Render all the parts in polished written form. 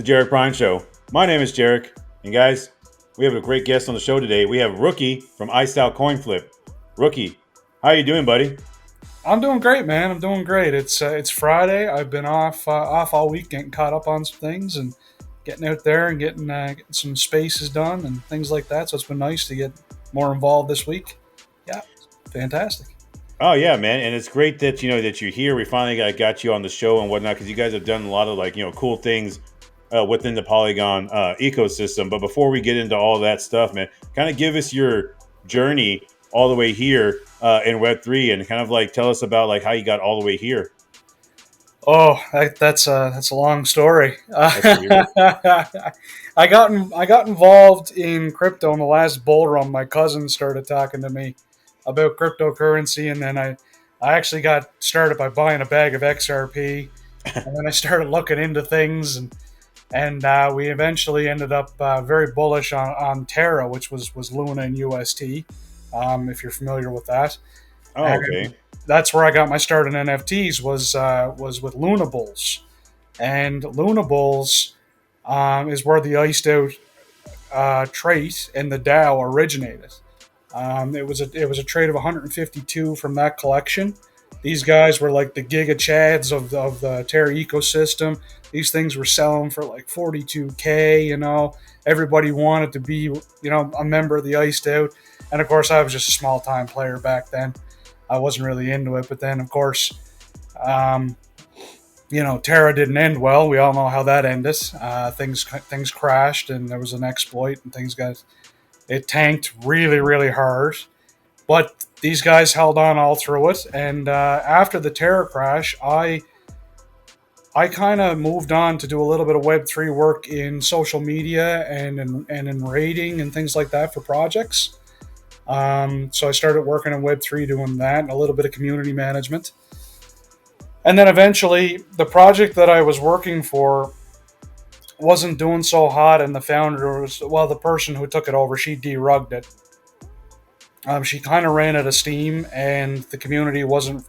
the Jarek Brian Show. My name is Jarek, and guys, we have a great guest on the show today. We have Rookie from Iced Out Coin Flip. Rookie, how you doing, buddy? I'm doing great, man. I'm doing great. It's Friday. I've been off all week, getting caught up on some things and getting out there and getting some spaces done and things like that. So it's been nice to get more involved this week. Yeah, fantastic. Oh yeah, man, and it's great that that you're here. We finally got you on the show and whatnot because you guys have done a lot of cool things within the Polygon ecosystem. But before we get into all that stuff, man, kind of give us your journey all the way here in Web3, and kind of tell us about how you got all the way here. Oh, that's a long story. Let's hear it. I got involved in crypto in the last bull run. My cousin started talking to me about cryptocurrency, and then I actually got started by buying a bag of XRP, and then I started looking into things, and we eventually ended up very bullish on Terra, which was Luna and UST, if you're familiar with that. Oh, And okay. that's where I got my start in NFTs was with Lunables, and Lunables is where the iced out trait and the DAO originated. It was a trade of 152 from that collection. These guys were like the Giga Chads of the Terra ecosystem. These things were selling for like 42K. Everybody wanted to be a member of the Iced Out, and of course I was just a small time player back then. I wasn't really into it, but then of course, um, Terra didn't end well. We all know how that ended. Things crashed, and there was an exploit, and it tanked really, really hard. But these guys held on all through it. And after the Terra crash, I kind of moved on to do a little bit of Web3 work in social media and in rating and things like that for projects. So I started working in Web3 doing that and a little bit of community management. And then eventually, the project that I was working for wasn't doing so hot, and the founder the person who took it over, she derugged it. She kind of ran out of steam, and the community wasn't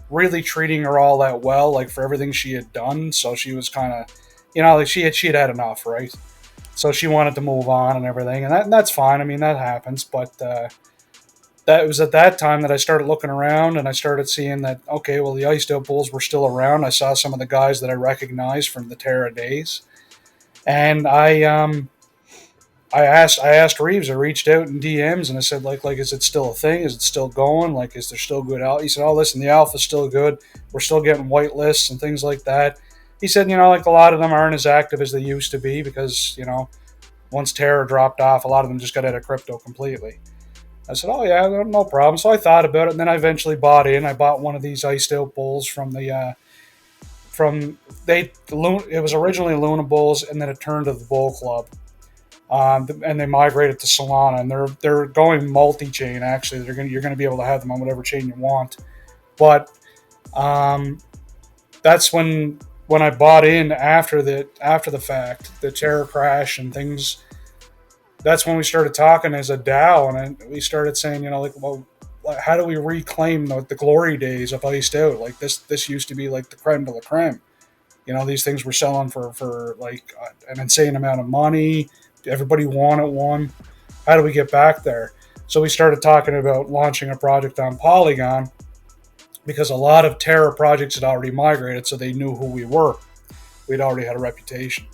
really treating her all that well, like for everything she had done. So she was kind of, like she had had enough, right? So she wanted to move on and everything, and that's fine. I mean, that happens. But that was at that time that I started looking around, and I started seeing that okay, well, the Iced Out Bulls were still around. I saw some of the guys that I recognized from the Terra days, and I asked Reeves. I reached out in DMs and I said like is it still a thing? Is it still going? Like is there still good alpha? He said, oh listen, the alpha's still good. We're still getting white lists and things like that. He said, like a lot of them aren't as active as they used to be because once Terra dropped off, a lot of them just got out of crypto completely. I said, oh yeah, no problem. So I thought about it, and then I eventually bought in. I bought one of these Iced Out Bulls from it was originally Luna Bulls, and then it turned to the Bull Club. And they migrated to Solana, and they're going multi-chain. Actually, you're gonna be able to have them on whatever chain you want. But that's when I bought in after the fact, the Terra crash and things. That's when we started talking as a DAO, and we started saying, well, how do we reclaim the glory days of Iced Out? Like this used to be like the creme de la creme. These things were selling for like an insane amount of money. Everybody wanted one. How do we get back there? So we started talking about launching a project on Polygon because a lot of Terra projects had already migrated, so they knew who we were. We'd already had a reputation.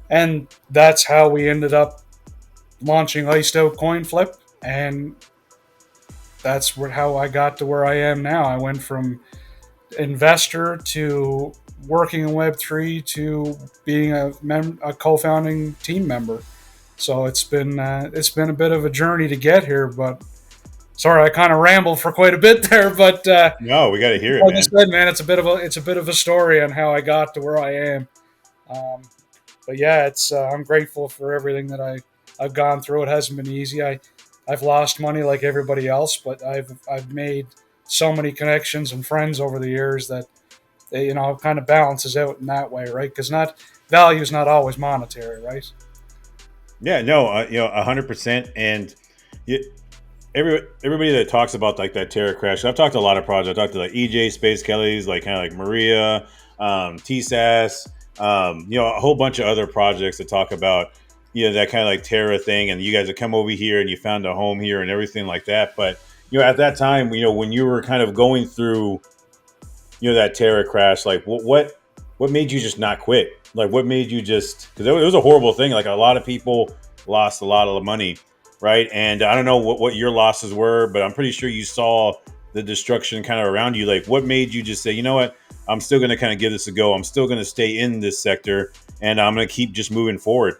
And that's how we ended up launching Iced Out Coin Flip, and that's how I got to where I am now. I went from investor to working in Web3 to being a co-founding team member. So it's been a bit of a journey to get here. But sorry, I kind of rambled for quite a bit there. But No, we got to hear it, like I man. said, man, it's a bit of a story on how I got to where I am. Um, but yeah, I'm grateful for everything that I've gone through. It hasn't been easy. I've lost money like everybody else, but I've made so many connections and friends over the years that it kind of balances out in that way, right? Because value is not always monetary, right? Yeah, no, 100%. And you, everybody that talks about that Terra crash, I've talked to a lot of projects. I've talked to EJ, Space Kellys, kind of like Maria, TSAS, a whole bunch of other projects that talk about, that kind of like Terra thing, and you guys have come over here and you found a home here and everything like that. But at that time, when you were kind of going through, that Terra crash, like what made you just not quit? Like what made you just, because it was a horrible thing. Like a lot of people lost a lot of money, right? And I don't know what your losses were, but I'm pretty sure you saw the destruction kind of around you. Like what made you just say, you know what, I'm still going to kind of give this a go. I'm still going to stay in this sector, and I'm going to keep just moving forward.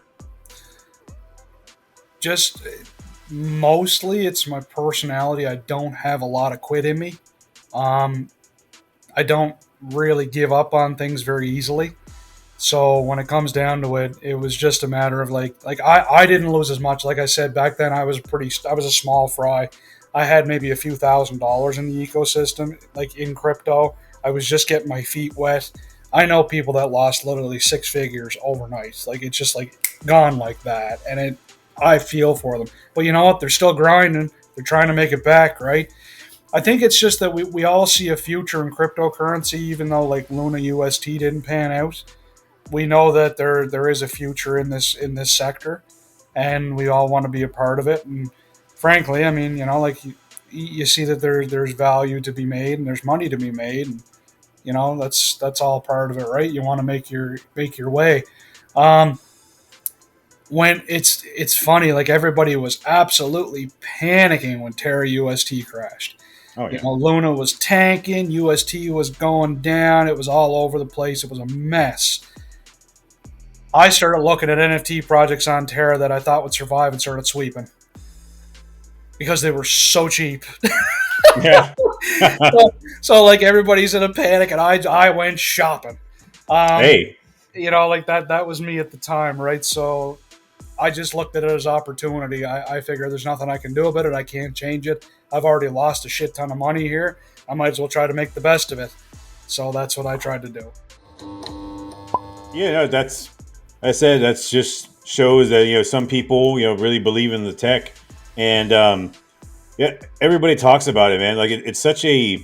Just mostly it's my personality. I don't have a lot of quit in me. Um, I don't really give up on things very easily. So when it comes down to it, it was just a matter of I didn't lose as much. Like I said, back then I was a small fry. I had maybe a few $1,000s in the ecosystem, like in crypto. I was just getting my feet wet. I know people that lost literally six figures overnight. Like it's just like gone like that. And I feel for them. But you know what? They're still grinding. They're trying to make it back, right? I think it's just that we all see a future in cryptocurrency, even though like Luna UST didn't pan out. We know that there is a future in this sector, and we all want to be a part of it. And frankly, I mean, like you see that there's value to be made and there's money to be made, and that's all part of it, right? You want to make your way. Um, when it's funny, like everybody was absolutely panicking when Terra UST crashed. Oh yeah. Luna was tanking, UST was going down, it was all over the place, it was a mess. I started looking at NFT projects on Terra that I thought would survive and started sweeping because they were so cheap. Yeah. so like everybody's in a panic, and I went shopping. Hey. Like that was me at the time, right? So I just looked at it as opportunity. I figure there's nothing I can do about it. I can't change it. I've already lost a shit ton of money here. I might as well try to make the best of it. So that's what I tried to do. Yeah, no, that's just shows that some people really believe in the tech, and yeah, everybody talks about it, man. Like it's such a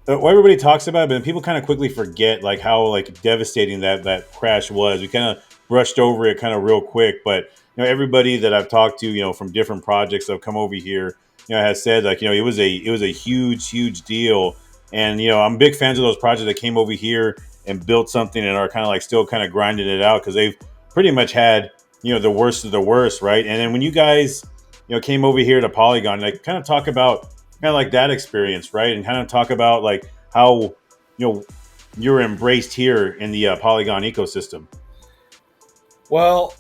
everybody talks about it, but people kind of quickly forget like how like devastating that crash was. We kind of brushed over it kind of real quick, but everybody that I've talked to, from different projects that have come over here, has said like it was a huge deal, and I'm big fans of those projects that came over here and built something and are kind of like still kind of grinding it out because they've pretty much had the worst of the worst, right? And then when you guys came over here to Polygon, like kind of talk about kind of like that experience, right? And kind of talk about like how you're embraced here in the Polygon ecosystem. Well,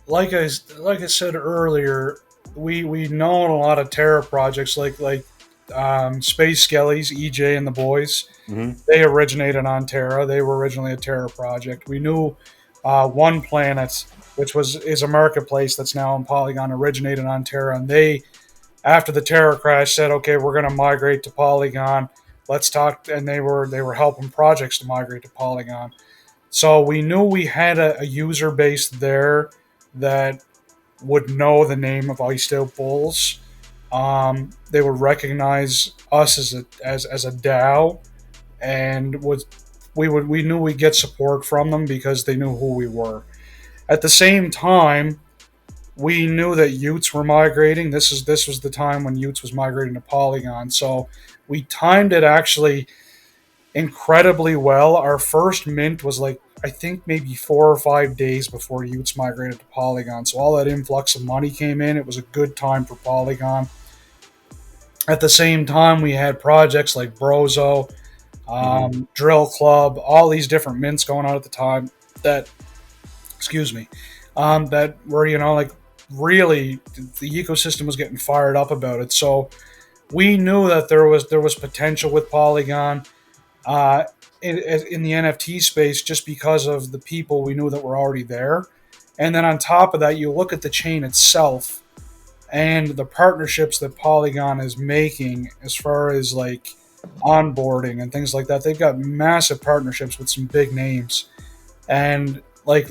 like I said earlier, we know a lot of Terra projects like Space Skellies, EJ and the boys. Mm-hmm. They originated on Terra. They were originally a Terra project. We knew One Planet, which is a marketplace that's now on Polygon, originated on Terra, and they, after the Terra crash, said, "Okay, we're going to migrate to Polygon. Let's talk." And they were helping projects to migrate to Polygon. So we knew we had a user base there that would know the name of Iced Out Bulls. They would recognize us as a DAO, and we knew we'd get support from them because they knew who we were. At the same time, we knew that Utes were migrating. This was the time when Utes was migrating to Polygon, so we timed it actually incredibly well. Our first mint was like, I think maybe 4 or 5 days before Utes migrated to Polygon. So all that influx of money came in. It was a good time for Polygon. At the same time, we had projects like Brozo, Drill Club, all these different mints going on at the time that, that were, like really the ecosystem was getting fired up about it. So we knew that there was potential with Polygon. In the NFT space, just because of the people we knew that were already there. And then on top of that, you look at the chain itself and the partnerships that Polygon is making as far as like onboarding and things like that. They've got massive partnerships with some big names and like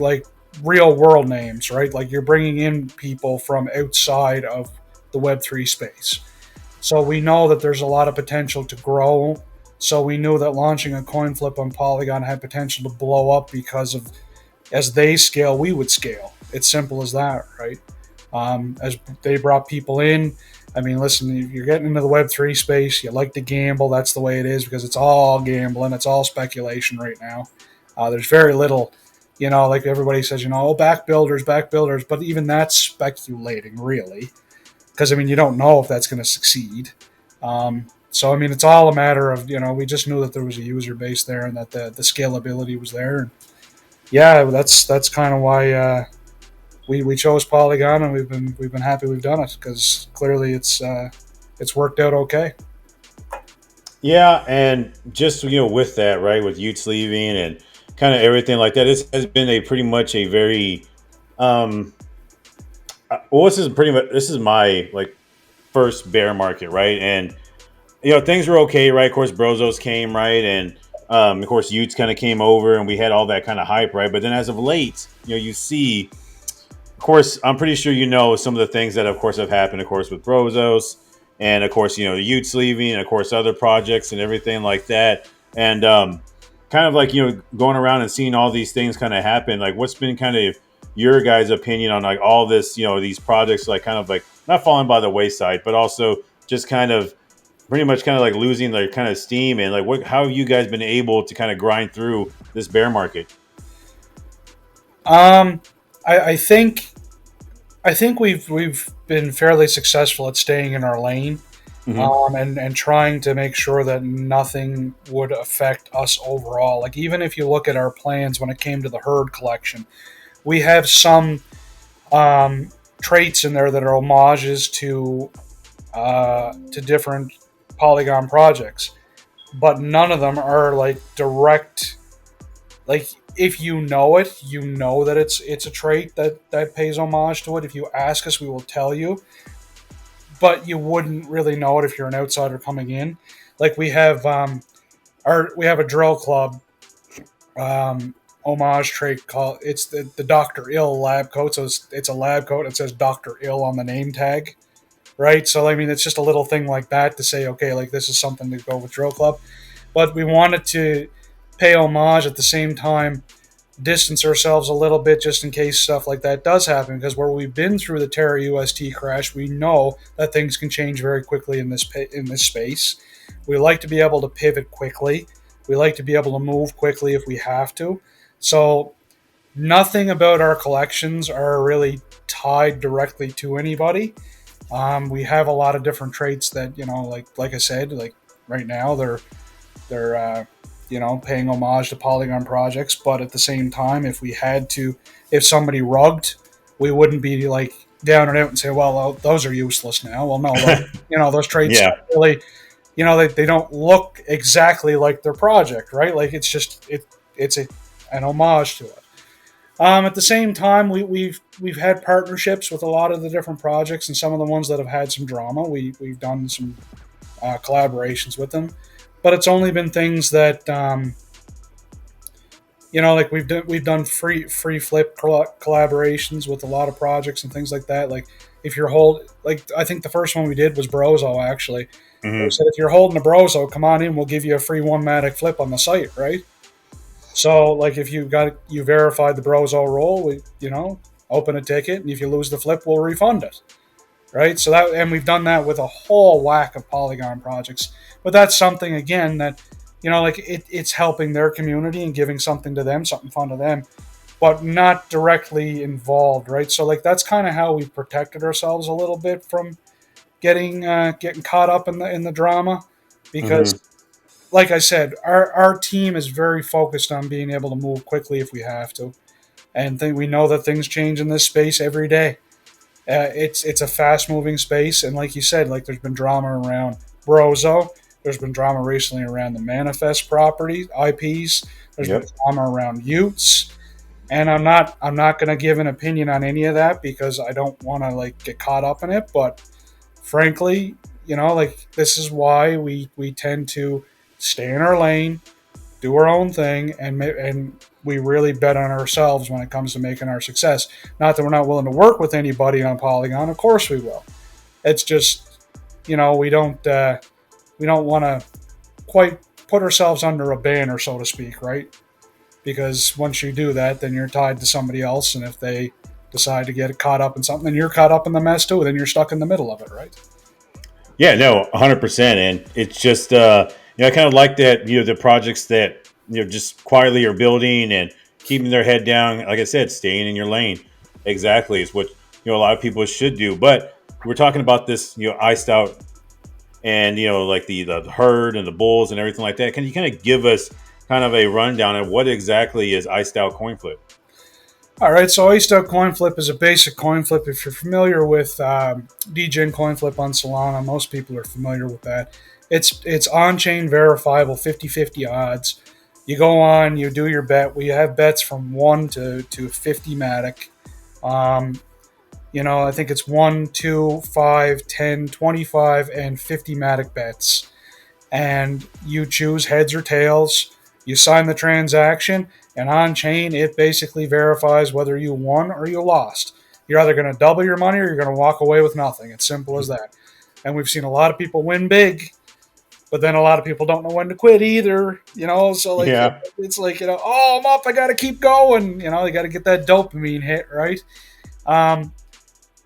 real world names, right? Like you're bringing in people from outside of the Web3 space. So we know that there's a lot of potential to grow. So we knew that launching a coin flip on Polygon had potential to blow up because of as they scale, we would scale. It's simple as that, right? As they brought people in. I mean, listen, you're getting into the Web3 space. You like to gamble. That's the way it is because it's all gambling. It's all speculation right now. There's very little, like everybody says, oh, back builders, back builders. But even that's speculating, really, because I mean, you don't know if that's going to succeed. So I mean, it's all a matter of we just knew that there was a user base there and that the scalability was there. And yeah, that's kind of why we chose Polygon, and we've been happy we've done it because clearly it's worked out okay. Yeah, and just with that, right, with Utes leaving and kind of everything like that, this has been a pretty much a very um well, this is my like first bear market, right? And things were okay, right? Of course, Brozos came, right? And of course, Utes kind of came over and we had all that kind of hype, right? But then as of late, you see, of course, I'm pretty sure some of the things that, of course, have happened, of course, with Brozos and, of course, the Utes leaving and, of course, other projects and everything like that. And kind of like, going around and seeing all these things kind of happen, like what's been kind of your guys' opinion on like all this, these projects, like kind of like not falling by the wayside, but also just kind of pretty much kind of like losing their kind of steam and like how have you guys been able to kind of grind through this bear market? Um, I think we've been fairly successful at staying in our lane, Hmm. and trying to make sure that nothing would affect us overall. Like even if you look at our plans when it came to the herd collection, we have some um, traits in there that are homages to different Polygon projects, but none of them are like direct. Like if you know it, you know that it's a trait that pays homage to it. If you ask us, we will tell you, but you wouldn't really know it if you're an outsider coming in. Like we have a drill club homage trait called it's the Doctor Ill lab coat. So it's a lab coat. It says Doctor Ill on the name tag, right? So I mean, it's just a little thing like that to say, okay, like this is something to go with drill club. But we wanted to pay homage at the same time, distance ourselves a little bit just in case stuff like that does happen. Because where we've been through the Terra UST crash, we know that things can change very quickly in this space. We like to be able to pivot quickly. We like to be able to move quickly if we have to. So nothing about our collections are really tied directly to anybody. We have a lot of different traits that like I said, like right now they're paying homage to Polygon projects, but at the same time, if somebody rugged, we wouldn't be like down and out and say, well, those are useless now. Well, no, those traits Yeah. don't really, they don't look exactly like their project, right? Like it's an homage to it. At the same time, we've had partnerships with a lot of the different projects, and some of the ones that have had some drama. We've done some collaborations with them, but it's only been things that like we've done free flip collaborations with a lot of projects and things like that. Like if you're I think the first one we did was Brozo actually. They Hmm. said if you're holding a Brozo, come on in, we'll give you a free one matic flip on the site, right? So like if you verified the Brozo roll, we open a ticket, and if you lose the flip, we'll refund it, right? So and we've done that with a whole whack of Polygon projects. But that's something again that like it's helping their community and giving something to them, something fun to them, but not directly involved, right? So like that's kind of how we protected ourselves a little bit from getting caught up in the drama, because Hmm. like I said, our team is very focused on being able to move quickly if we have to, and we know that things change in this space every day. It's a fast moving space, and like you said, like there's been drama around Brozo. There's been drama recently around the Manifest property IPs. There's been Yep. drama around Utes, and I'm not going to give an opinion on any of that because I don't want to like get caught up in it. But frankly, like this is why we tend to stay in our lane, do our own thing, and we really bet on ourselves when it comes to making our success. Not that we're not willing to work with anybody on Polygon, of course we will. It's just we don't want to quite put ourselves under a banner, so to speak, right? because once you do that, then you're tied to somebody else, and if they decide to get caught up in something, and you're caught up in the mess too, then you're stuck in the middle of it, right? Yeah, no, 100%. And it's just, I kind of like that, the projects that, just quietly are building and keeping their head down. Like I said, staying in your lane. Exactly. Is what, a lot of people should do. But we're talking about this, iced out and, like the herd and the bulls and everything like that. Can you kind of give us kind of a rundown of what exactly is iced out coin flip? All right, so iced out coin flip is a basic coin flip. If you're familiar with DJing coin flip on Solana, most people are familiar with that. It's on-chain verifiable 50-50 odds. You go on, you do your bet. We have bets from 1 to 50 matic. I think it's 1, 2, 5, 10, 25, and 50 matic bets. And you choose heads or tails. You sign the transaction, and on chain, it basically verifies whether you won or you lost. You're either going to double your money or you're going to walk away with nothing. It's simple as that. And we've seen a lot of people win big, but then a lot of people don't know when to quit either. So like Yeah. it's like oh, I'm up, I got to keep going. You got to get that dopamine hit, right?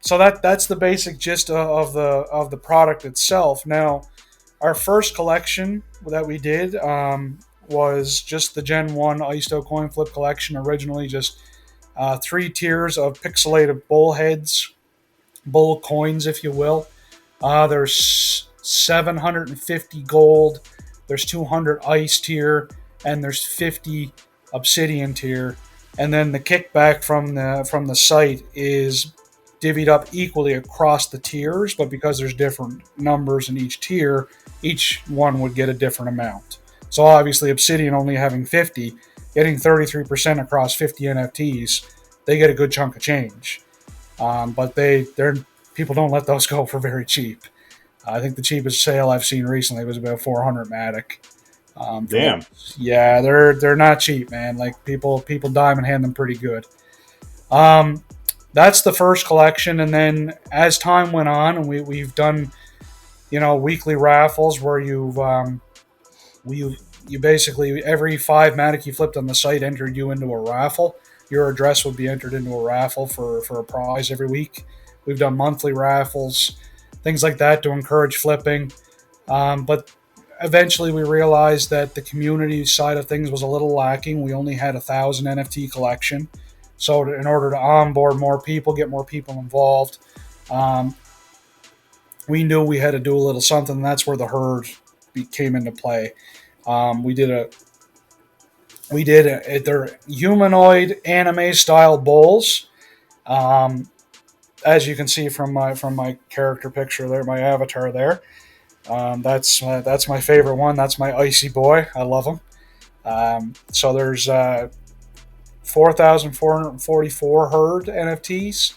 So that's the basic gist of the product itself. Now, our first collection that we did was just the Gen 1 Iced Out Coin Flip collection, originally just 3 tiers of pixelated bull heads, bull coins, if you will. There's 750 gold, there's 200 ice tier, and there's 50 obsidian tier. And then the kickback from the site is divvied up equally across the tiers, but because there's different numbers in each tier, each one would get a different amount. So obviously, Obsidian only having 50, getting 33% across 50 NFTs, they get a good chunk of change. But they're people don't let those go for very cheap. I think the cheapest sale I've seen recently was about 400 matic. Damn. Yeah, they're not cheap, man. Like people diamond hand them pretty good. That's the first collection, and then as time went on, and we've done weekly raffles where you basically every 5 matic you flipped on the site entered you into a raffle. Your address would be entered into a raffle for a prize every week. We've done monthly raffles, things like that to encourage flipping. But eventually we realized that the community side of things was a little lacking. We only had 1,000 NFT collection. So in order to onboard more people, get more people involved, we knew we had to do a little something. And that's where the herd came into play. They're humanoid anime style bulls. As you can see from my character picture there, my avatar there. That's my favorite one. That's my icy boy. I love him. So there's 4,444 herd NFTs,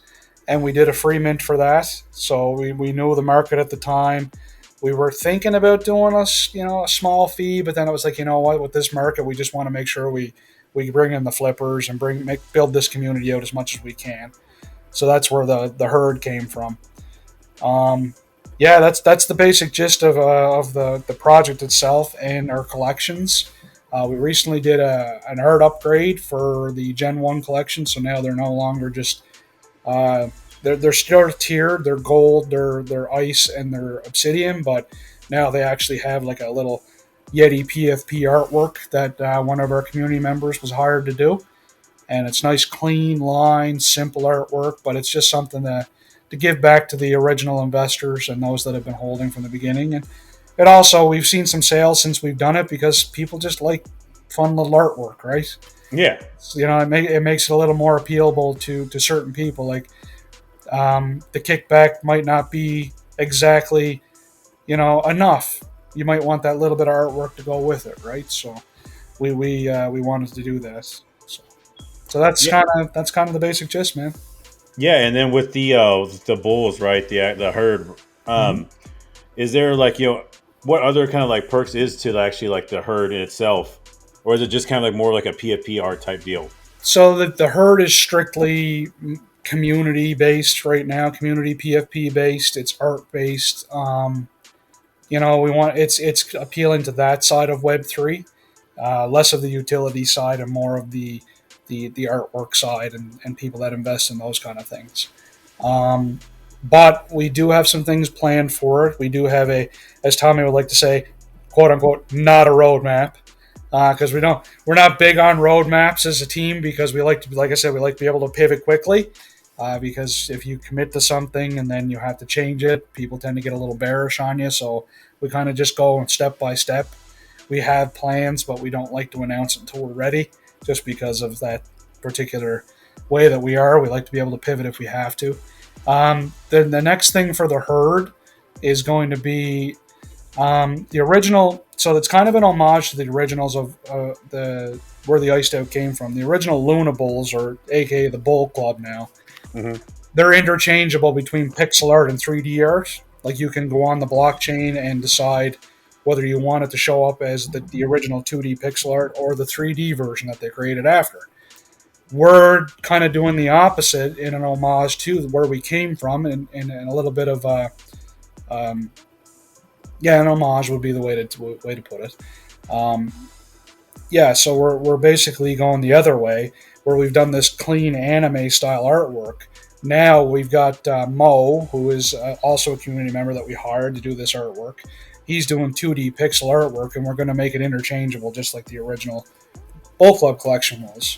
and we did a free mint for that. So we knew the market at the time. We were thinking about doing a small fee, but then it was like, what, with this market, we just want to make sure we bring in the flippers and build this community out as much as we can. So that's where the herd came from. Yeah, that's the basic gist of the project itself and our collections. We recently did an art upgrade for the Gen 1 collection, so now they're no longer just they're still tiered. They're gold, they're ice, and they're obsidian, but now they actually have like a little Yeti PFP artwork that one of our community members was hired to do, and it's nice, clean lines, simple artwork, but it's just something to give back to the original investors and those that have been holding from the beginning. And it also, we've seen some sales since we've done it because people just like fun little artwork, right? Yeah. So, it makes it a little more appealable to certain people. Like the kickback might not be exactly enough. You might want that little bit of artwork to go with it, right? So we wanted to do this. So that's Yeah. kind of the basic gist, man. Yeah, and then with the bulls, right? The herd. Mm-hmm. Is there like what other kind of like perks is to actually like the herd in itself, or is it just kind of like more like a PFP art type deal? So the herd is strictly community based right now, community PFP based. It's art based. We want it's appealing to that side of Web3. less of the utility side and more of the artwork side and people that invest in those kind of things. Um, but we do have some things planned for it. We do have as Tommy would like to say, quote unquote, not a roadmap, because we're not big on roadmaps as a team because we like to, like I said, we like to be able to pivot quickly. Because if you commit to something and then you have to change it, people tend to get a little bearish on you. So we kind of just go step by step. We have plans, but we don't like to announce it until we're ready, just because of that particular way that we are. We like to be able to pivot if we have to. Then the next thing for the herd is going to be the original. So it's kind of an homage to the originals of the where the iced out came from. The original Luna Bulls, or aka the Bull Club now. Mm-hmm. They're interchangeable between pixel art and 3D art. Like you can go on the blockchain and decide whether you want it to show up as the original 2D pixel art or the 3D version that they created after. We're kind of doing the opposite in an homage to where we came from, and a little bit of an homage would be the way to put it. Um, so we're basically going the other way, where we've done this clean anime style artwork. Now we've got Mo, who is also a community member that we hired to do this artwork. He's doing 2D pixel artwork, and we're going to make it interchangeable, just like the original Bull Club collection was.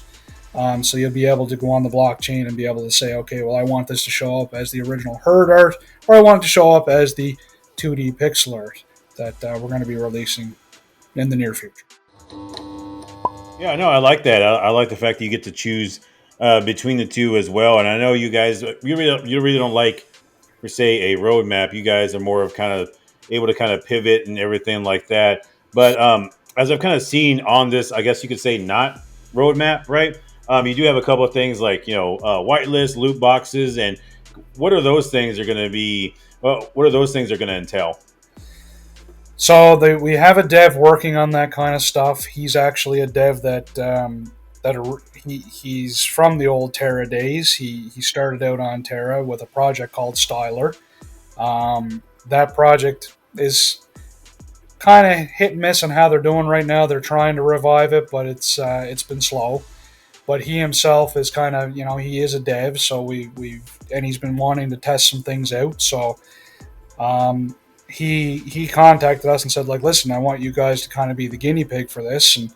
So you'll be able to go on the blockchain and be able to say, okay, well, I want this to show up as the original herd art, or I want it to show up as the 2D pixel art that we're going to be releasing in the near future. Yeah, no, I like that. I like the fact that you get to choose between the two as well. And I know you guys, you really don't like, per se, a roadmap. You guys are more of kind of able to kind of pivot and everything like that. But as I've kind of seen on this, I guess you could say not roadmap, right? You do have a couple of things like, whitelist, loot boxes, and what are those things are going to be? What are those things are going to entail? So we have a dev working on that kind of stuff. He's actually a dev he's from the old Terra days. He started out on Terra with a project called Styler. That project is kind of hit and miss on how they're doing right now. They're trying to revive it, but it's been slow. But he himself is kind of, he is a dev, so and he's been wanting to test some things out. So he contacted us and said, like, listen, I want you guys to kind of be the guinea pig for this, and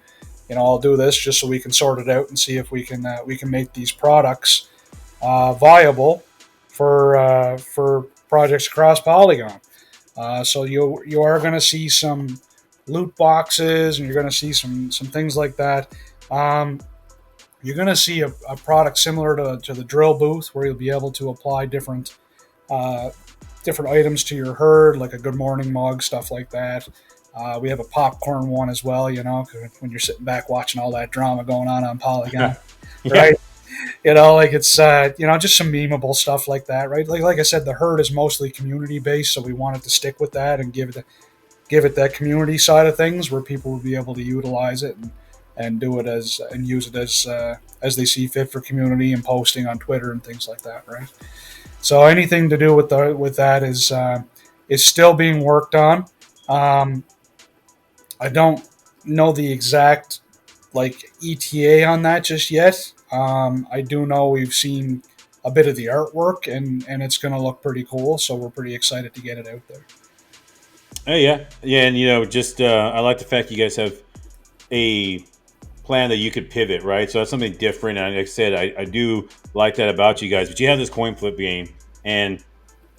I'll do this just so we can sort it out and see if we can make these products viable for projects across Polygon. So you are going to see some loot boxes, and you're going to see some things like that. You're going to see a product similar to the drill booth, where you'll be able to apply different items to your herd, like a good morning mug, stuff like that. We have a popcorn one as well, when you're sitting back watching all that drama going on Polygon, Yeah. right? Like it's just some memeable stuff like that, right? Like I said, the herd is mostly community based, so we wanted to stick with that and give it that community side of things, where people will be able to utilize it and do it and use it as they see fit for community and posting on Twitter and things like that, right? So anything to do with that is still being worked on. I don't know the exact ETA on that just yet. I do know we've seen a bit of the artwork, and it's going to look pretty cool. So we're pretty excited to get it out there. Oh yeah, and just I like the fact you guys have a plan that you could pivot, right? So that's something different. And like I said, I do like that about you guys. But you have this coin flip game, and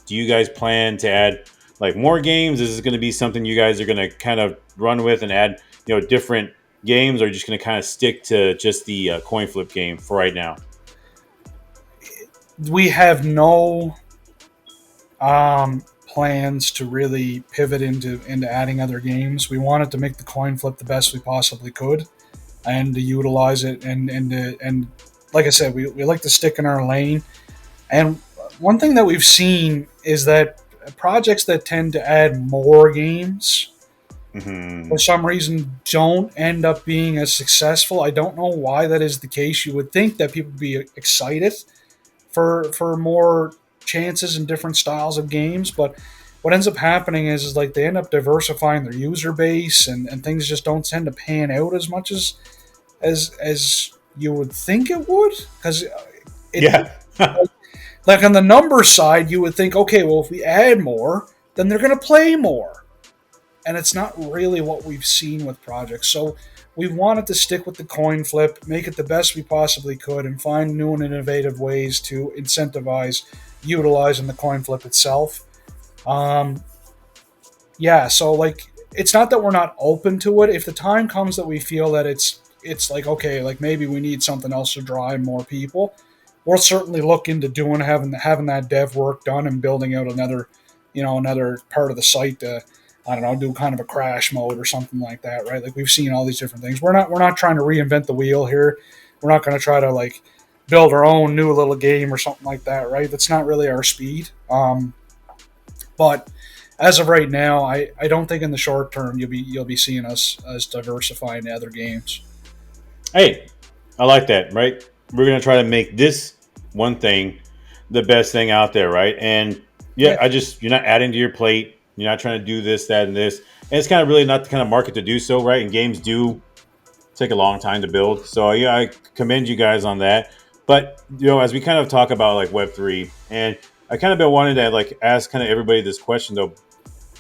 do you guys plan to add more games? Is this going to be something you guys are going to kind of run with and add different games, or just going to kind of stick to just the coin flip game for right now? We have no plans to really pivot into adding other games. We wanted to make the coin flip the best we possibly could, and to utilize it, and like I said, we like to stick in our lane. And one thing that we've seen is that projects that tend to add more games, for some reason, don't end up being as successful. I don't know why that is the case. You would think that people would be excited for more chances and different styles of games, but what ends up happening is like they end up diversifying their user base, and things just don't tend to pan out as much as you would think it would, because it Yeah. like on the number side you would think, okay, well, if we add more, then they're going to play more, and it's not really what we've seen with projects. So we wanted to stick with the coin flip, make it the best we possibly could, and find new and innovative ways to incentivize utilizing the coin flip itself. um, yeah, so like it's not that we're not open to it. If the time comes that we feel that it's like, okay, like maybe we need something else to draw in more people, we'll certainly look into doing having that dev work done and building out another part of the site to, I don't know, do kind of a crash mode or something like that, right? Like we've seen all these different things. We're not trying to reinvent the wheel here. We're not going to try to like build our own new little game or something like that, right? That's not really our speed. But as of right now, I don't think in the short term you'll be seeing us as diversifying to other games. Hey, I like that, right? We're gonna try to make this one thing the best thing out there, right? And yeah, Yeah, you're not adding to your plate. You're not trying to do this, that, and this. And it's kind of really not the kind of market to do so, right? And games do take a long time to build. So yeah, I commend you guys on that. But as we kind of talk about like Web3, and I kind of been wanting to like ask kind of everybody this question though.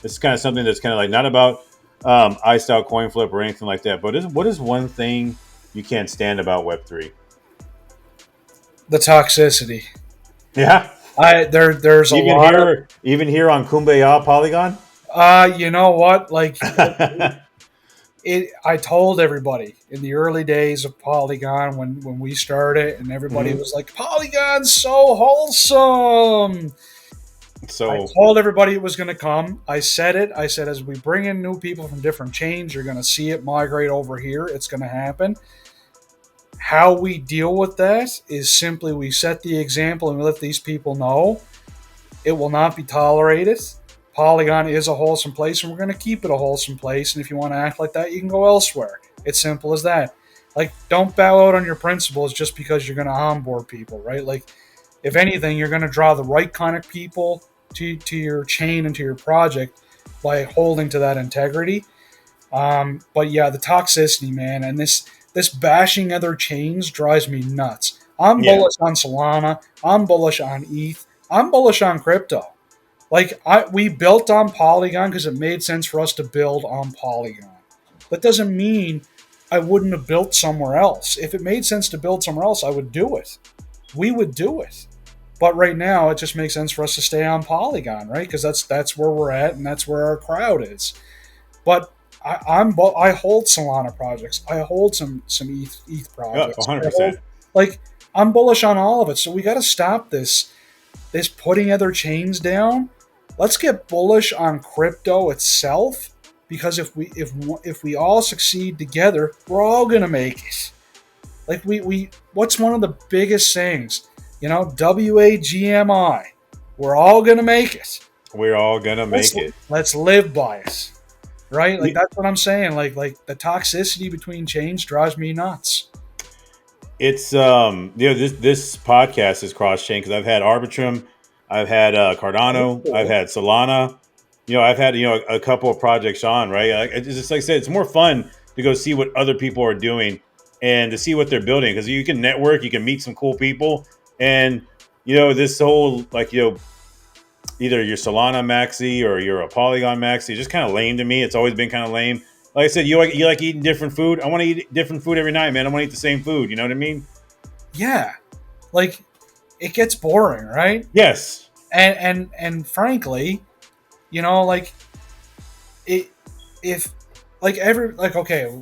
This is kind of something that's kind of like not about iStyle coin flip or anything like that. But what is one thing you can't stand about Web3? the toxicity. Yeah, There's a lot of even here on Kumbaya Polygon. you know what, like I told everybody in the early days of Polygon when we started, and everybody Mhm. was like, Polygon's so wholesome. I So told everybody it was going to come. I said it. I said, as we bring in new people from different chains, you're going to see it migrate over here. It's going to happen. How we deal with that is simply we set the example and we let these people know it will not be tolerated. Polygon is a wholesome place, and we're going to keep it a wholesome place. And if you want to act like that, you can go elsewhere. It's simple as that. Like, don't bow out on your principles just because you're going to onboard people, right? Like, if anything, you're going to draw the right kind of people to your chain and to your project by holding to that integrity. But yeah, the toxicity, man, and this bashing other chains drives me nuts. I'm yeah, bullish on Solana. I'm bullish on ETH. I'm bullish on crypto. Like we built on Polygon because it made sense for us to build on Polygon. That doesn't mean I wouldn't have built somewhere else. If it made sense to build somewhere else, I would do it. We would do it. But right now, it just makes sense for us to stay on Polygon, right? Because that's where we're at, and that's where our crowd is. But I hold Solana projects. I hold some ETH yeah, projects. I 100%. hold, like I'm bullish on all of it. So we got to stop this putting other chains down. Let's get bullish on crypto itself, because if we all succeed together, we're all gonna make it. Like we what's one of the biggest things? WAGMI. We're all gonna make it. We're all gonna Let's make it. let's live by it. Right? Like Yeah, that's what I'm saying. Like the toxicity between chains drives me nuts. it's this podcast is cross chain because I've had Arbitrum, I've had Cardano, I've had Solana. I've had a couple of projects on, right? Like, it's just like I said, it's more fun to go see what other people are doing and to see what they're building, because you can network, you can meet some cool people, and this whole like either you're Solana maxi or you're a Polygon maxi, just kind of lame to me. It's always been kind of lame. Like I said, you like eating different food. I want to eat different food every night, man. I want to eat the same food. You know what I mean? Yeah. Like it gets boring, right? Yes. And frankly, like it if like every like okay,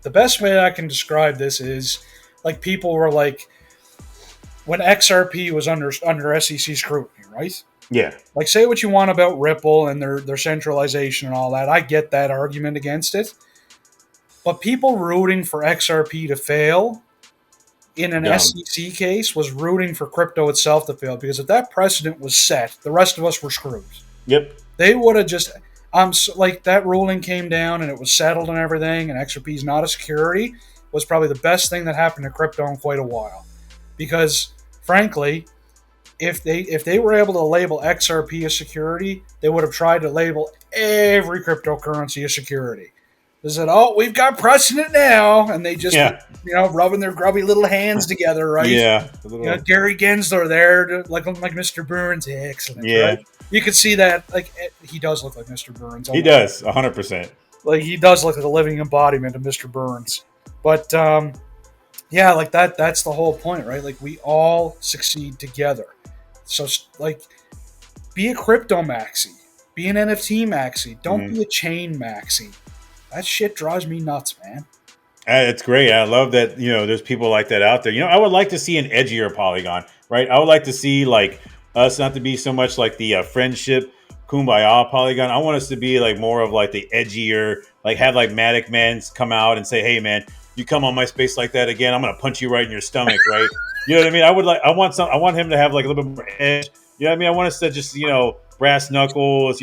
the best way I can describe this is like people were like when XRP was under SEC scrutiny, right? Yeah. Like say what you want about Ripple and their centralization and all that. I get that argument against it. But people rooting for XRP to fail in an Dumb. SEC case was rooting for crypto itself to fail, because if that precedent was set, the rest of us were screwed. Yep. They would have just like that ruling came down and it was settled and everything, and XRP is not a security, was probably the best thing that happened to crypto in quite a while. Because frankly, if they were able to label XRP as security, they would have tried to label every cryptocurrency as security. They said, "Oh, we've got precedent now," and they just Yeah. rubbing their grubby little hands together, right? Yeah. A You know, little. Gary Gensler there, like Mr. Burns, excellent, right? Yeah. You could see that, like he does look like Mr. Burns. He does 100%. Like he does look like a living embodiment of Mr. Burns. But yeah, like that's the whole point, right? Like we all succeed together. So like be a crypto maxi, be an NFT maxi, don't be a chain maxi. That shit drives me nuts, man. It's great. I love that, there's people like that out there. I would like to see an edgier Polygon, right? I would like to see like us not to be so much like the friendship kumbaya Polygon. I want us to be like more of like the edgier, like have like Matic Mans come out and say, "Hey man, you come on my space like that again, I'm gonna punch you right in your stomach," right? You know what I mean? I want him to have like a little bit more edge. You know what I mean? I want us to just, brass knuckles,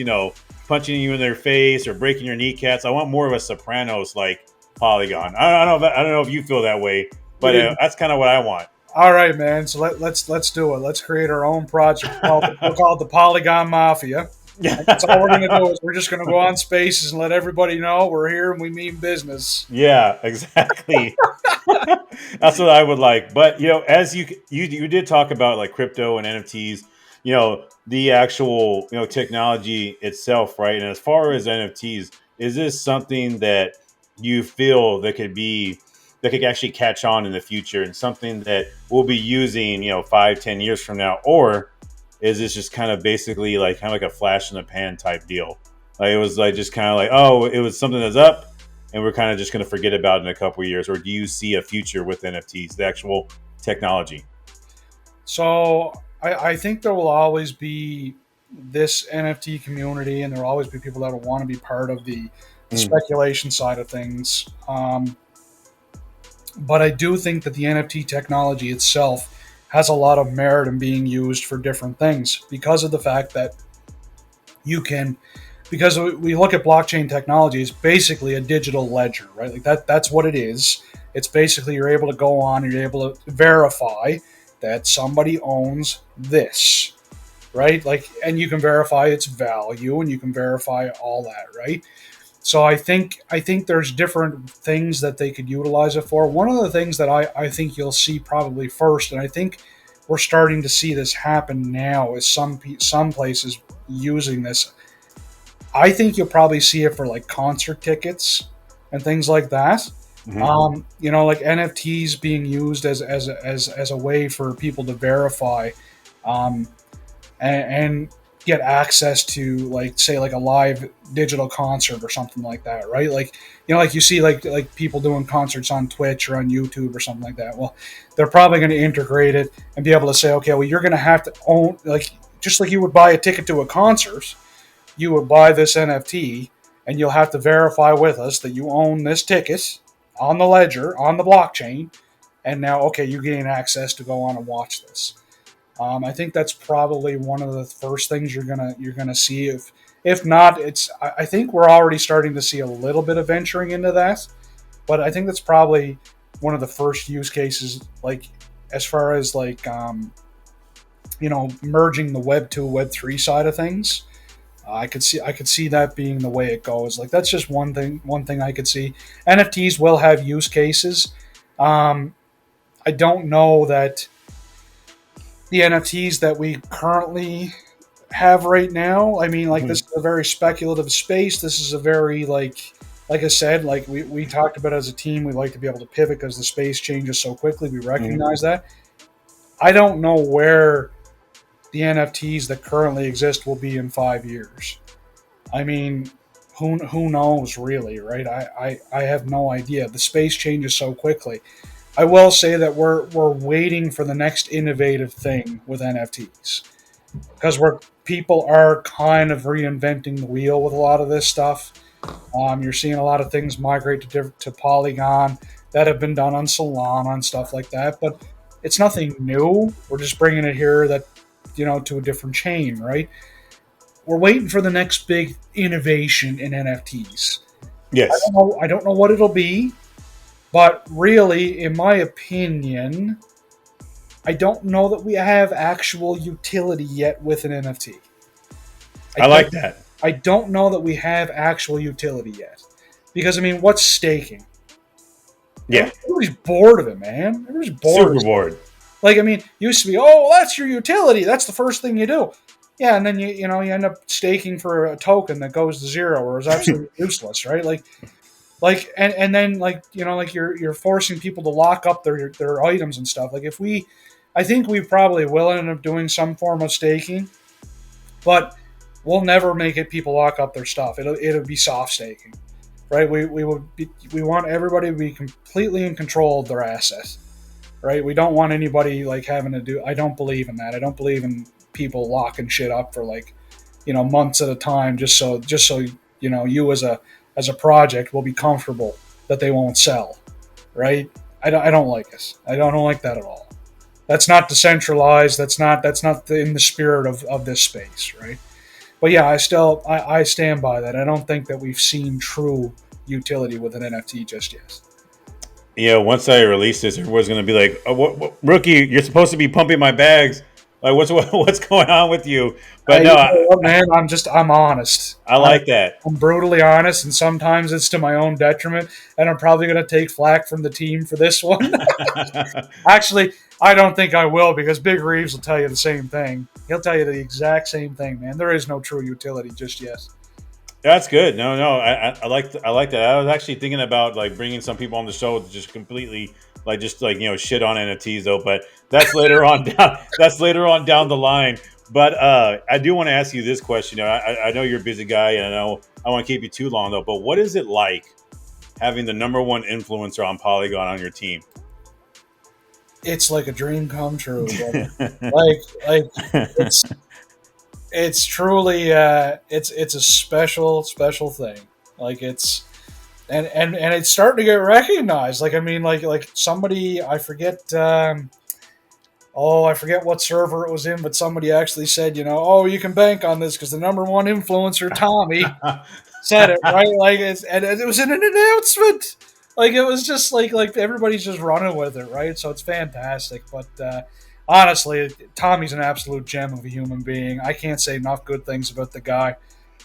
punching you in their face or breaking your kneecaps. I want more of a Sopranos like Polygon. I don't know if you feel that way, but that's kind of what I want. All right, man. So let's do it. Let's create our own project. We'll call it the Polygon Mafia. And that's all we're gonna do is we're just gonna go on spaces and let everybody know we're here and we mean business. Yeah, exactly. That's what I would like. But as you did talk about like crypto and NFTs, the actual technology itself, right? And as far as NFTs, is this something that you feel that could actually catch on in the future and something that we'll be using 5-10 years from now? Or is this just kind of basically like a flash in the pan type deal? Like it was like just kind of like, oh, it was something that's up and we're kind of just going to forget about it in a couple of years? Or do you see a future with NFTs, the actual technology? So I think there will always be this NFT community, and there will always be people that will want to be part of the speculation side of things. But I do think that the NFT technology itself has a lot of merit in being used for different things because of the fact that because we look at blockchain technology, it's basically a digital ledger, right? Like that's what it is. It's basically you're able to go on, you're able to verify that somebody owns this, right? Like, and you can verify its value and you can verify all that, right? So I think there's different things that they could utilize it for. One of the things that I think you'll see probably first, and I think we're starting to see this happen now, is some places using this. I think you'll probably see it for like concert tickets and things like that. Like NFTs being used as a way for people to verify, and get access to like say like a live digital concert or something like that, right? Like like you see like people doing concerts on Twitch or on YouTube or something like that. Well, they're probably going to integrate it and be able to say, okay, well, you're going to have to own, like just like you would buy a ticket to a concert, you would buy this NFT and you'll have to verify with us that you own this ticket on the ledger, on the blockchain, and now, okay, you gain access to go on and watch this. I think that's probably one of the first things you're gonna see. If not, I think we're already starting to see a little bit of venturing into that, but I think that's probably one of the first use cases, like as far as like merging the Web 2 Web 3 side of things. I could see that being the way it goes. Like that's just one thing I could see. NFTs will have use cases. I don't know that the NFTs that we currently have right now. I mean, like this is a very speculative space. This is a very like I said, like we talked about as a team, we like to be able to pivot because the space changes so quickly. We recognize that. I don't know where the NFTs that currently exist will be in 5 years. I mean, who knows really, right? I have no idea. The space changes so quickly. I will say that we're waiting for the next innovative thing with NFTs because people are kind of reinventing the wheel with a lot of this stuff. You're seeing a lot of things migrate to Polygon that have been done on Solana and stuff like that, but it's nothing new. We're just bringing it here to a different chain, right? We're waiting for the next big innovation in NFTs. Yes. I don't know what it'll be. But really, in my opinion, I don't know that we have actual utility yet with an NFT. I I don't like that. I don't know that we have actual utility yet. Because I mean, what's staking? Yeah, Everybody's bored of it, man. Everybody's bored of super it. bored. Like, I mean, used to be, oh, that's your utility. That's the first thing you do. Yeah, and then you end up staking for a token that goes to zero or is absolutely useless, right? And then like you're forcing people to lock up their items and stuff. Like I think we probably will end up doing some form of staking, but we'll never make it people lock up their stuff. It'll be soft staking, right? We want everybody to be completely in control of their assets, right? We don't want anybody like having to do. I don't believe in that. I don't believe in people locking shit up for like months at a time just so you as a project will be comfortable that they won't sell, right? I don't like it. I don't like that at all. That's not decentralized. That's not in the spirit of this space, right? But yeah, I stand by that. I don't think that we've seen true utility with an NFT just yet. Once I release this, everyone's gonna be like, oh, what, rookie, you're supposed to be pumping my bags. Like, what's going on with you? But You no, know what, man, I'm honest. I like that. I'm brutally honest, and sometimes it's to my own detriment. And I'm probably going to take flack from the team for this one. Actually, I don't think I will because Big Reeves will tell you the same thing. He'll tell you the exact same thing, man. There is no true utility just yet. That's good. No, I like that. I was actually thinking about like bringing some people on the show to just completely like just like shit on NFTs though, but that's later on down. That's later on down the line. But I do want to ask you this question. I know you're a busy guy, and I know I want to keep you too long though. But what is it like having the number one influencer on Polygon on your team? It's like a dream come true, brother. like it's truly it's a special thing. Like it's and it's starting to get recognized. Like I mean, like somebody I forget. I forget what server it was in, but somebody actually said, oh, you can bank on this because the number one influencer, Tommy, said it, right? Like, and it was in an announcement. Like, it was just like everybody's just running with it, right? So it's fantastic. But honestly, Tommy's an absolute gem of a human being. I can't say enough good things about the guy.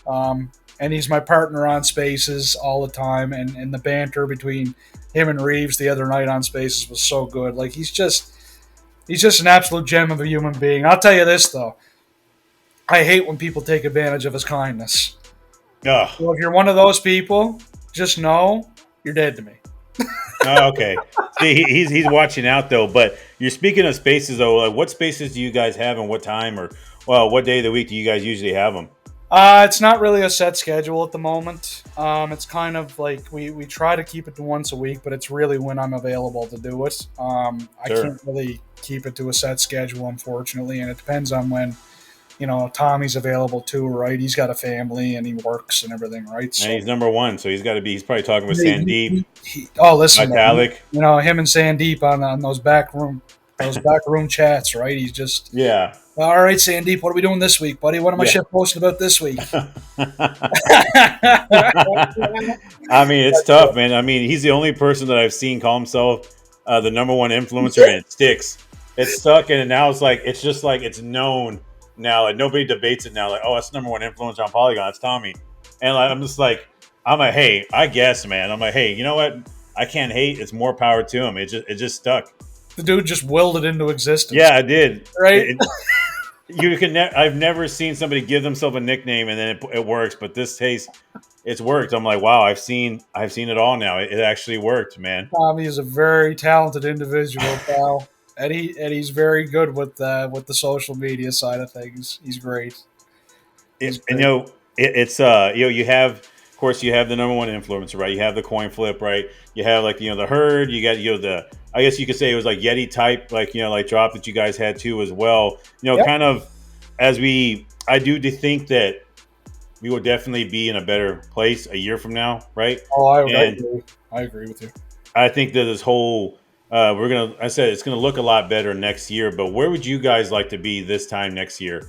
And he's my partner on Spaces all the time. And the banter between him and Reeves the other night on Spaces was so good. Like, he's just an absolute gem of a human being. I'll tell you this, though. I hate when people take advantage of his kindness. Oh, So if you're one of those people, just know you're dead to me. okay. See, he's watching out though. But you're speaking of spaces though. Like, what spaces do you guys have, and what time, or what day of the week do you guys usually have them? It's not really a set schedule at the moment. It's kind of like we try to keep it to once a week, but it's really when I'm available to do it. I Sure. can't really keep it to a set schedule, unfortunately, and it depends on when Tommy's available too, right? He's got a family and he works and everything, right? And So he's number one, so he's got to be. He's probably talking with Sandeep, listen, man, Vitalik. him and Sandeep on those back room chats, right? He's just Yeah, all right, Sandeep. What are we doing this week, buddy? What am I yeah. shit posting about this week? I mean, it's tough, man. I mean, he's the only person that I've seen call himself the number one influencer, and it sticks. It's stuck, and now it's just like it's known now. Like nobody debates it now. Like, oh, that's number one influencer on Polygon. It's Tommy, and like, I'm just like, I'm like, hey, I guess, man. I'm like, hey, you know what? I can't hate. It's more power to him. It just stuck. The dude just willed it into existence. Yeah, I did. Right? You can. I've never seen somebody give themselves a nickname and then it works. But this case, it's worked. I'm like, wow. I've seen it all now. It actually worked, man. Tommy is a very talented individual, pal, and he's very good with the social media side of things. He's great. He's And great. it's you have, of course, you have the number one influencer, right? You have the coin flip, right? You have like the herd. You got the, I guess you could say it was like Yeti type, like like drop that you guys had too as well. Yep. Kind of I do think that we will definitely be in a better place a year from now, right? Oh, I And agree. I agree with you. I think that this whole I said it's gonna look a lot better next year. But where would you guys like to be this time next year?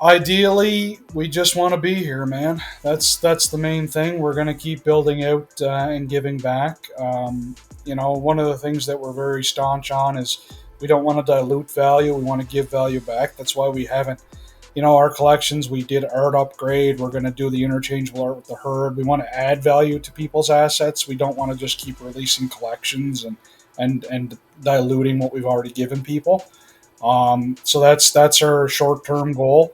Ideally, we just want to be here, man. That's the main thing. We're going to keep building out and giving back. One of the things that we're very staunch on is we don't want to dilute value. We want to give value back. That's why we haven't, our collections. We did art upgrade. We're going to do the interchangeable art with the herd. We want to add value to people's assets. We don't want to just keep releasing collections and diluting what we've already given people. So that's our short term goal.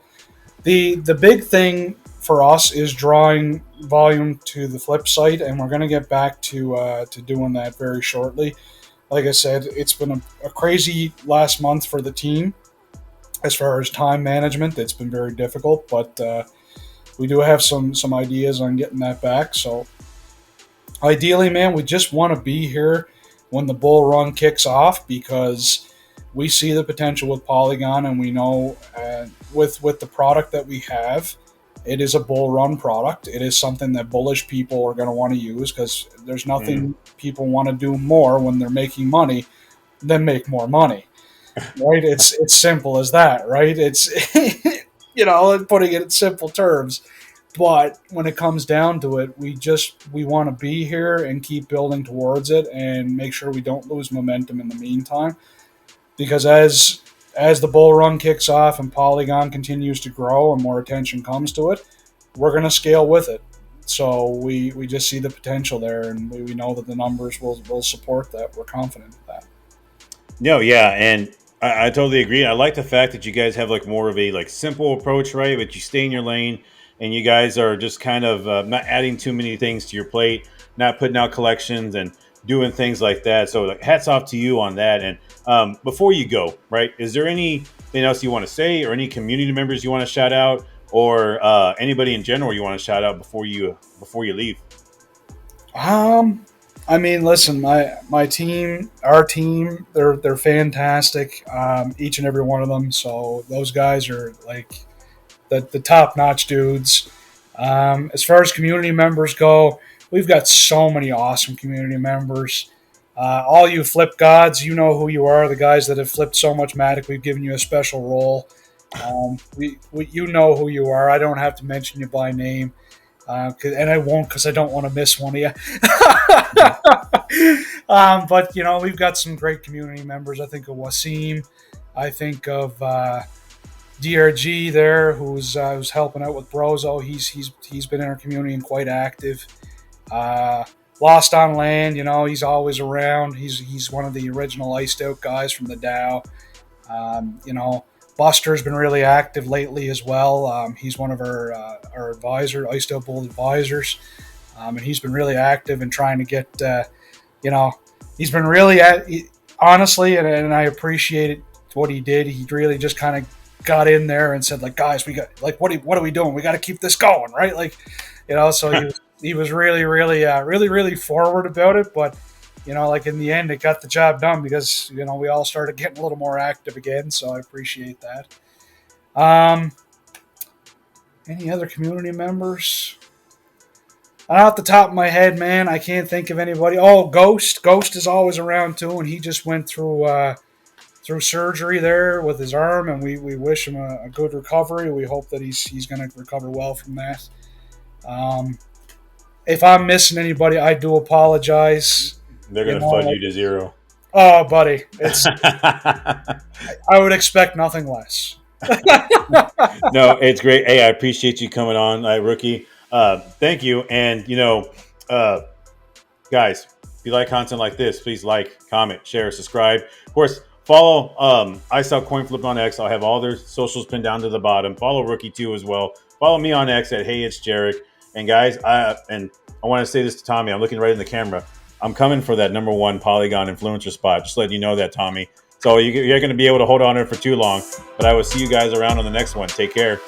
The big thing for us is drawing volume to the flip site, and we're going to get back to doing that very shortly. Like I said, it's been a crazy last month for the team as far as time management. It's been very difficult, but we do have some ideas on getting that back. So ideally, man, we just want to be here when the bull run kicks off, because we see the potential with Polygon, and we know with the product that we have, it is a bull run product. It is something that bullish people are going to want to use, because there's nothing people want to do more when they're making money than make more money, right? It's simple as that, right? It's putting it in simple terms. But when it comes down to it, we want to be here and keep building towards it and make sure we don't lose momentum in the meantime. Because as the bull run kicks off and Polygon continues to grow and more attention comes to it, we're going to scale with it. So we just see the potential there, and we know that the numbers will support that. We're confident of that. No, yeah, and I totally agree. I like the fact that you guys have like more of a like simple approach, right? But you stay in your lane, and you guys are just kind of not adding too many things to your plate, not putting out collections and doing things like that. So like, hats off to you on that. And before you go, right, is there anything else you want to say, or any community members you want to shout out, or anybody in general you want to shout out before you leave? I mean, listen, my team, our team, they're fantastic. Each and every one of them. So those guys are like the top notch dudes. As far as community members go, we've got so many awesome community members. All you flip gods, you know who you are. The guys that have flipped so much Matic, we've given you a special role. You know who you are. I don't have to mention you by name, and I won't, because I don't want to miss one of you. But we've got some great community members. I think of Wasim. I think of DRG there, who's helping out with Brozo. He's been in our community and quite active. Lost on Land, he's always around. He's one of the original iced out guys from the DAO. Buster's been really active lately as well. He's one of our advisor, iced out bull advisors, and he's been really active in trying to get. He's been really honestly, and I appreciated what he did. He really just kind of got in there and said, like, guys, we got, like, what are we doing? We got to keep this going, right? Like, so he was really, really forward about it. But, like, in the end, it got the job done, because, we all started getting a little more active again. So I appreciate that. Any other community members? Off the top of my head, man, I can't think of anybody. Oh, Ghost is always around too, and he just went through surgery there with his arm, and we wish him a good recovery. We hope that he's going to recover well from that. If I'm missing anybody, I do apologize. They're going to fudge you to zero. Oh, buddy, I would expect nothing less. No, it's great. Hey, I appreciate you coming on, rookie. Thank you. And, guys, if you like content like this, please like, comment, share, subscribe. Of course, follow I Sell Coin Flip on X. I'll have all their socials pinned down to the bottom. Follow Rookie too as well. Follow me on X at Hey It's Jarek. And guys, I want to say this to Tommy. I'm looking right in the camera. I'm coming for that #1 Polygon influencer spot. Just letting you know that, Tommy. So you're going to be able to hold on to it for too long. But I will see you guys around on the next one. Take care.